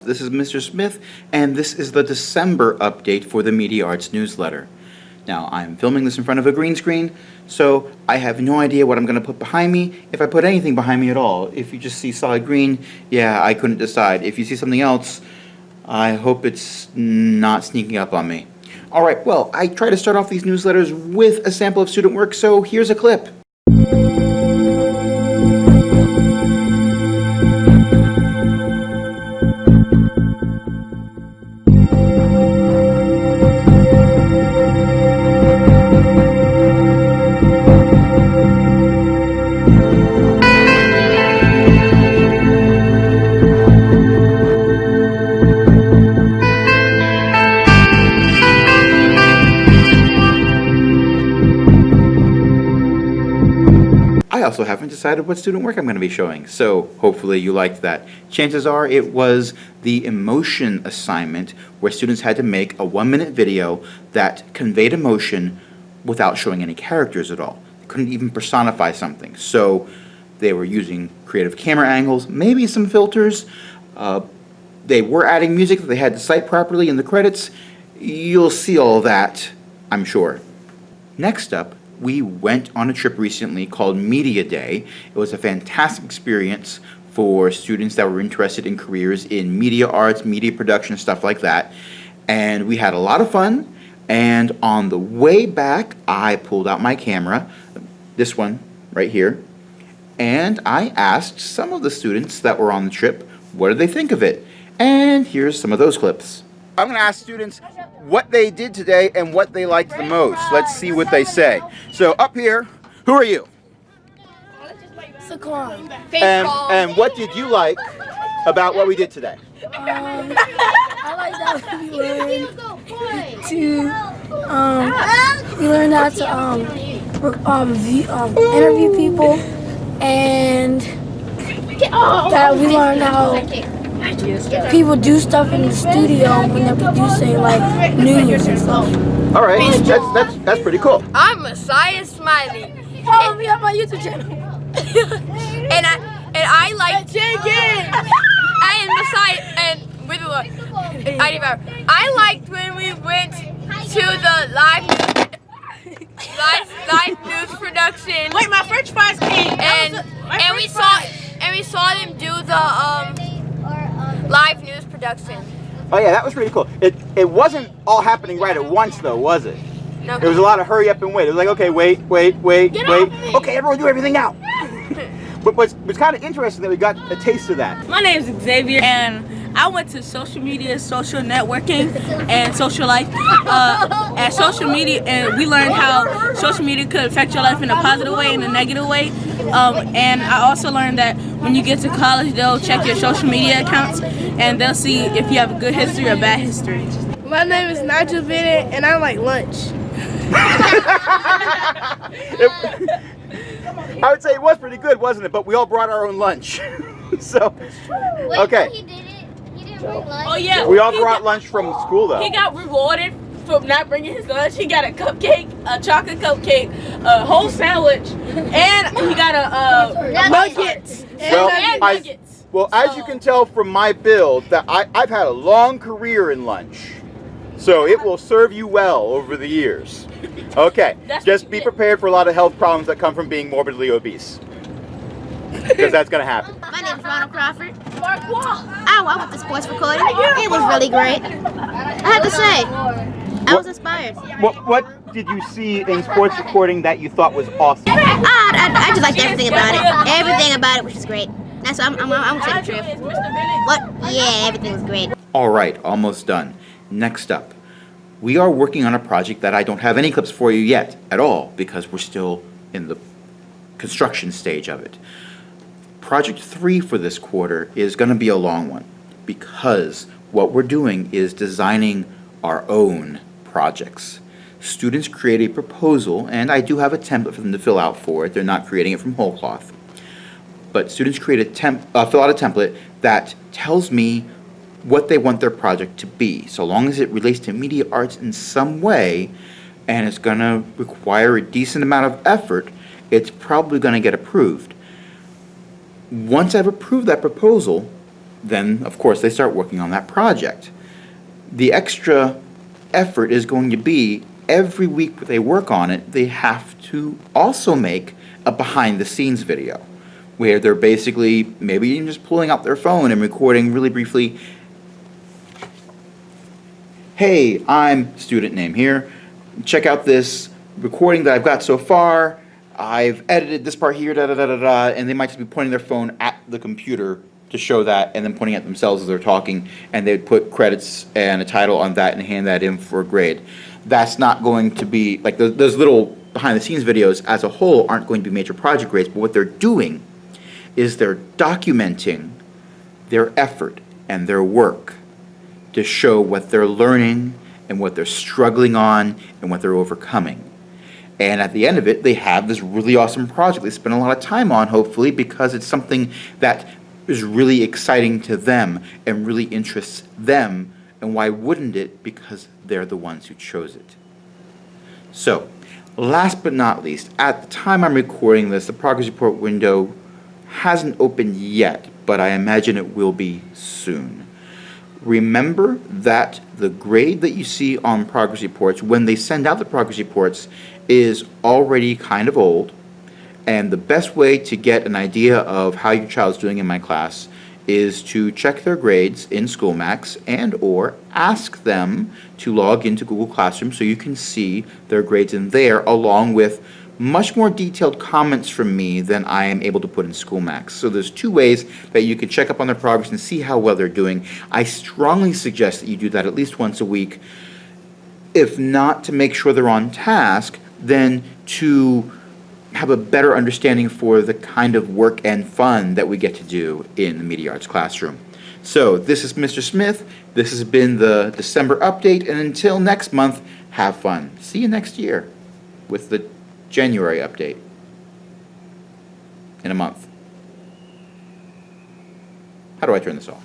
This is Mr. Smith, and this is the December update for the Media Arts newsletter. Now, I'm filming this in front of a green screen, so I have no idea what I'm going to put behind me, if I put anything behind me at all. If you just see solid green, yeah, I couldn't decide. If you see something else, I hope it's not sneaking up on me. Alright, well, I try to start off these newsletters with a sample of student work, so here's a clip. I also haven't decided what student work I'm going to be showing, so hopefully you liked that. Chances are it was the emotion assignment where students had to make a 1-minute video that conveyed emotion without showing any characters at all. They couldn't even personify something, so they were using creative camera angles, maybe some filters. They were adding music that they had to cite properly in the credits. You'll see all that, I'm sure. Next up, we went on a trip recently called Media Day. It was a fantastic experience for students that were interested in careers in media arts, media production, stuff like that. And we had a lot of fun. And on the way back, I pulled out my camera, this one right here, and I asked some of the students that were on the trip, what did they think of it? And here's some of those clips. I'm going to ask students what they did today and what they liked the most. Let's see what they say. So up here, who are you? Saquon. And what did you like about what we did today? I like that we learned how to interview people, and that we learned how people do stuff in the studio when they're producing like news and stuff. All right, that's pretty cool. I'm Messiah Smiley. Follow me on my YouTube channel. and I like and Messiah and with the Lord. I liked when we went to the live news production. Wait, my French fries came. And we saw them do the live news production. Oh yeah, that was pretty cool. It wasn't all happening right at once though, was it? No. There was a lot of hurry up and wait. It was like, okay, wait. Okay, everyone do everything now. But it's kind of interesting that we got a taste of that. My name is Xavier, and I went to social media, social networking, and social life at social media, and we learned how social media could affect your life in a positive way and a negative way. And I also learned that when you get to college, they'll check your social media accounts, and they'll see if you have a good history or bad history. My name is Nigel Bennett, and I like lunch. I would say it was pretty good, wasn't it? But we all brought our own lunch. So, okay. He didn't bring lunch. Oh yeah. We all brought lunch from school though. He got rewarded for not bringing his lunch. He got a cupcake, a chocolate cupcake, a whole sandwich, and he got a nuggets. And nuggets. Well, as you can tell from my build, that I've had a long career in lunch. So it will serve you well over the years. Okay, just be prepared for a lot of health problems that come from being morbidly obese. Because that's going to happen. My name is Ronald Crawford. I went to sports recording. It was really great. I have to say, I was inspired. What did you see in sports recording that you thought was awesome? I just liked everything about it. Everything about it was just great. That's I'm gonna say the truth. What? Yeah, everything was great. All right, almost done. Next up, we are working on a project that I don't have any clips for you yet at all because we're still in the construction stage of it. Project 3 for this quarter is going to be a long one because what we're doing is designing our own projects. Students create a proposal, and I do have a template for them to fill out for it. They're not creating it from whole cloth. But students create fill out a template that tells me what they want their project to be. So long as it relates to media arts in some way, and it's going to require a decent amount of effort, it's probably going to get approved. Once I've approved that proposal, then, of course, they start working on that project. The extra effort is going to be every week that they work on it, they have to also make a behind-the-scenes video where they're basically maybe even just pulling out their phone and recording really briefly, hey, I'm student name here, check out this recording that I've got so far, I've edited this part here, da-da-da-da-da, and they might just be pointing their phone at the computer to show that, and then pointing at themselves as they're talking, and they'd put credits and a title on that and hand that in for a grade. That's not going to be, like, those little behind-the-scenes videos as a whole aren't going to be major project grades, but what they're doing is they're documenting their effort and their work to show what they're learning and what they're struggling on and what they're overcoming. And at the end of it, they have this really awesome project they spend a lot of time on, hopefully, because it's something that is really exciting to them and really interests them. And why wouldn't it? Because they're the ones who chose it. So, last but not least, at the time I'm recording this, the progress report window hasn't opened yet, but I imagine it will be soon. Remember that the grade that you see on progress reports, when they send out the progress reports, is already kind of old. And the best way to get an idea of how your child's doing in my class is to check their grades in SchoolMax and or ask them to log into Google Classroom so you can see their grades in there, along with much more detailed comments from me than I am able to put in SchoolMax. So there's two ways that you can check up on their progress and see how well they're doing. I strongly suggest that you do that at least once a week. If not to make sure they're on task, then to have a better understanding for the kind of work and fun that we get to do in the Media Arts classroom. So this is Mr. Smith. This has been the December update, and until next month, have fun. See you next year with the January update in a month. How do I turn this off?